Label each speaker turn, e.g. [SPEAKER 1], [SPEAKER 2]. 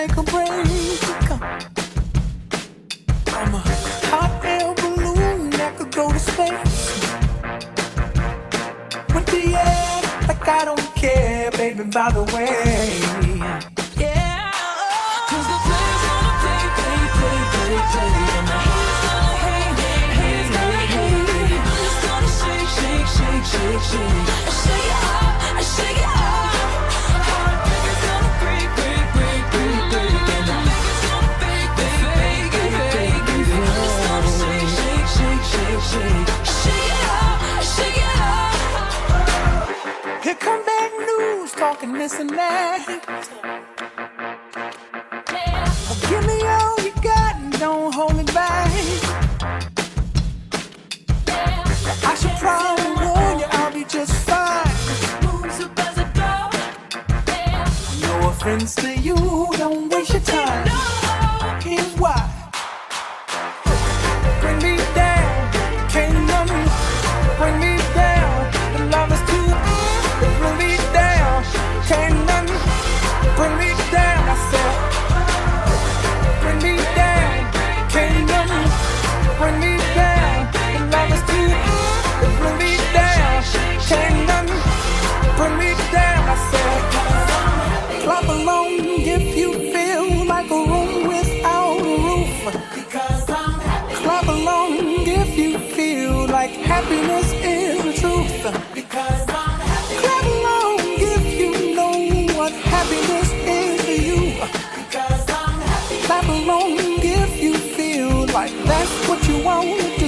[SPEAKER 1] take a break. I'm a hot air balloon that could go to space. With the air, like I don't care, baby, by the way. Yeah. 'Cause the players gonna play. And the haters gonna hate. It's gonna shake. Shake it up, shake it up. Heartbreak is gonna break. And the fake is gonna fake. It's gonna shake. Shake it up, shake it up. Here come bad news, talking this and that. Well, give me all you got and don't hold it back. I should probably warn you, I'll be just fine. No offense to you, don't waste your time. Here's why. Bring me down, can't nothing bring me down. The love is too bring me down, can't nothing bring me down. I said, bring me down, can't nothing bring me down. The love is too bring me down, can't nothing bring me down. I said, clap along if you feel like a room without a roof. Clap along if you feel like happiness is the truth. Clap along if you know what happiness is to you. Clap along if you feel like that's what you want.